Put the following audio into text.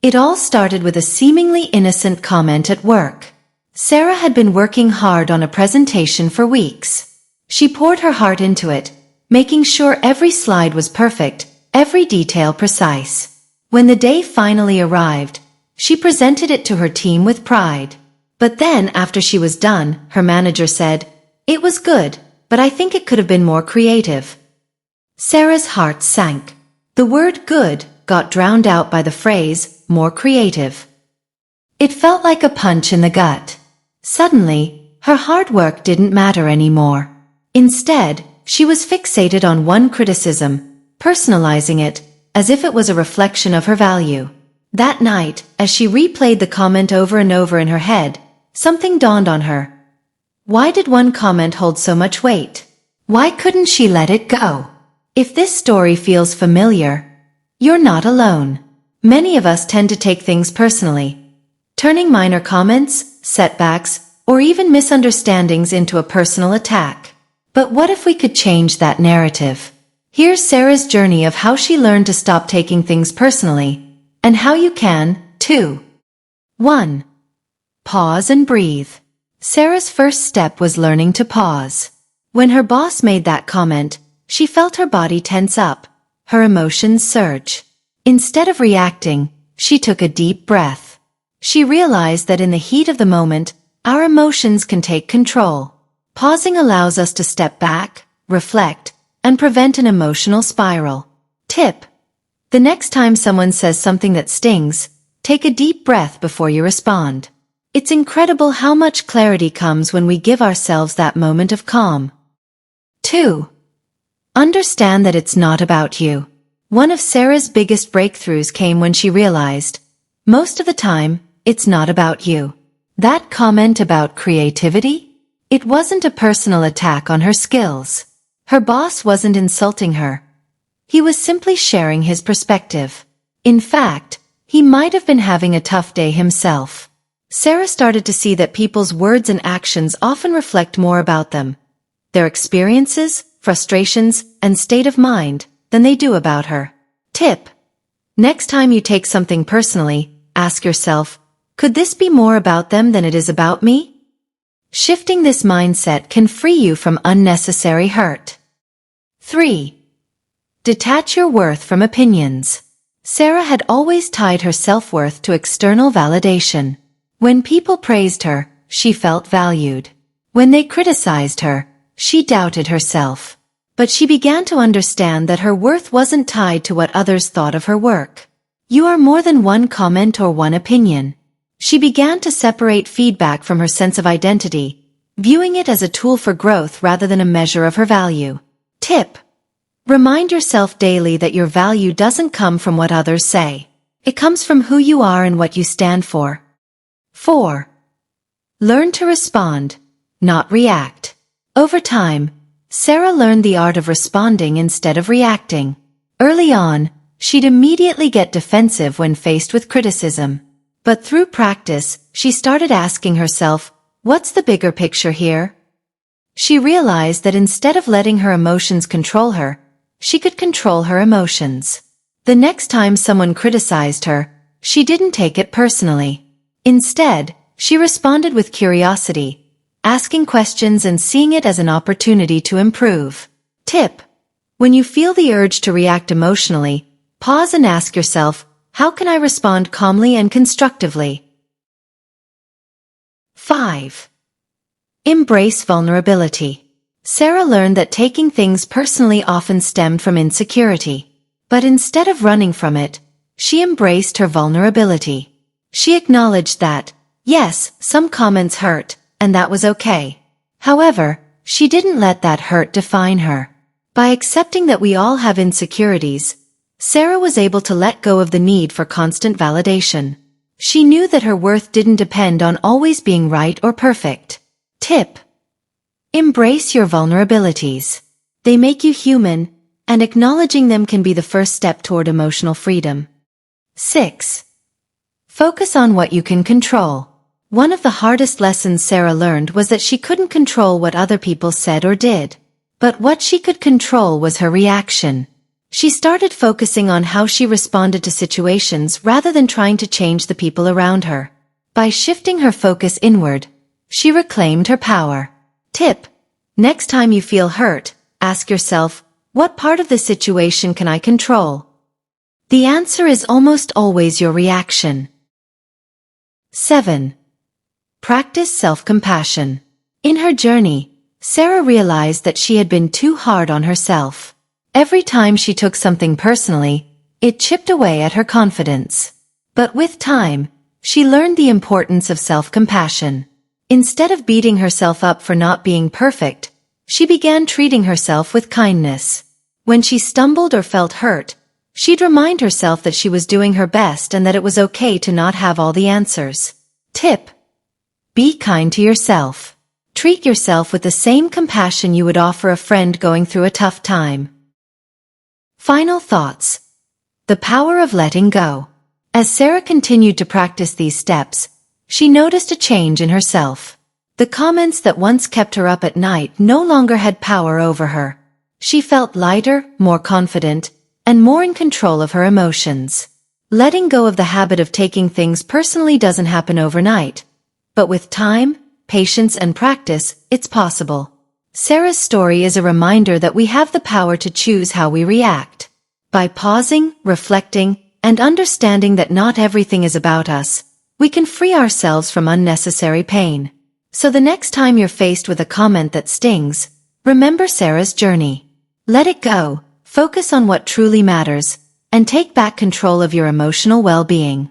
It all started with a seemingly innocent comment at work. Sarah had been working hard on a presentation for weeks. She poured her heart into it, making sure every slide was perfect, every detail precise. When the day finally arrived, she presented it to her team with pride. But then, after she was done, her manager said, "It was good, but I think it could have been more creative." Sarah's heart sank. The word good got drowned out by the phrase, more creative. It felt like a punch in the gut. Suddenly, her hard work didn't matter anymore. Instead, she was fixated on one criticism, personalizing it, as if it was a reflection of her value. That night, as she replayed the comment over and over in her head, something dawned on her. Why did one comment hold so much weight? Why couldn't she let it go? If this story feels familiar, you're not alone. Many of us tend to take things personally, turning minor comments, setbacks, or even misunderstandings into a personal attack. But what if we could change that narrative? Here's Sarah's journey of how she learned to stop taking things personally, and how you can, too. 1. Pause and breathe. Sarah's first step was learning to pause. When her boss made that comment, she felt her body tense up, her emotions surge. Instead of reacting, she took a deep breath. She realized that in the heat of the moment, our emotions can take control. Pausing allows us to step back, reflect, and prevent an emotional spiral. Tip: the next time someone says something that stings, take a deep breath before you respond. It's incredible how much clarity comes when we give ourselves that moment of calm. 2. Understand that it's not about you. One of Sarah's biggest breakthroughs came when she realized, most of the time, it's not about you. That comment about creativity? It wasn't a personal attack on her skills. Her boss wasn't insulting her. He was simply sharing his perspective. In fact, he might have been having a tough day himself. Sarah started to see that people's words and actions often reflect more about them, their experiences, frustrations, and state of mind, than they do about her. Tip: next time you take something personally, ask yourself, could this be more about them than it is about me? Shifting this mindset can free you from unnecessary hurt. 3. Detach your worth from opinions. Sarah had always tied her self-worth to external validation. When people praised her, she felt valued. When they criticized her, she doubted herself. But she began to understand that her worth wasn't tied to what others thought of her work. You are more than one comment or one opinion. She began to separate feedback from her sense of identity, viewing it as a tool for growth rather than a measure of her value. Tip: remind yourself daily that your value doesn't come from what others say. It comes from who you are and what you stand for. 4. Learn to respond, not react. Over time, Sarah learned the art of responding instead of reacting. Early on, she'd immediately get defensive when faced with criticism. But through practice, she started asking herself, what's the bigger picture here? She realized that instead of letting her emotions control her, she could control her emotions. The next time someone criticized her, she didn't take it personally. Instead, she responded with curiosity, asking questions and seeing it as an opportunity to improve. Tip: when you feel the urge to react emotionally, pause and ask yourself, how can I respond calmly and constructively? 5. Embrace vulnerability. Sarah learned that taking things personally often stemmed from insecurity. But instead of running from it, she embraced her vulnerability. She acknowledged that, yes, some comments hurt, and that was okay. However, she didn't let that hurt define her. By accepting that we all have insecurities, Sarah was able to let go of the need for constant validation. She knew that her worth didn't depend on always being right or perfect. Tip: embrace your vulnerabilities. They make you human, and acknowledging them can be the first step toward emotional freedom. 6. Focus on what you can control. One of the hardest lessons Sarah learned was that she couldn't control what other people said or did. But what she could control was her reaction. She started focusing on how she responded to situations rather than trying to change the people around her. By shifting her focus inward, she reclaimed her power. Tip: next time you feel hurt, ask yourself, what part of the situation can I control? The answer is almost always your reaction. 7. Practice self-compassion. In her journey, Sarah realized that she had been too hard on herself. Every time she took something personally, it chipped away at her confidence. But with time, she learned the importance of self-compassion. Instead of beating herself up for not being perfect, she began treating herself with kindness. When she stumbled or felt hurt, she'd remind herself that she was doing her best and that it was okay to not have all the answers. Tip: be kind to yourself. Treat yourself with the same compassion you would offer a friend going through a tough time. Final thoughts. The power of letting go. As Sarah continued to practice these steps, she noticed a change in herself. The comments that once kept her up at night no longer had power over her. She felt lighter, more confident, and more in control of her emotions. Letting go of the habit of taking things personally doesn't happen overnight, but with time, patience, and practice, it's possible. Sarah's story is a reminder that we have the power to choose how we react. By pausing, reflecting, and understanding that not everything is about us, we can free ourselves from unnecessary pain. So the next time you're faced with a comment that stings, remember Sarah's journey. Let it go, focus on what truly matters, and take back control of your emotional well-being.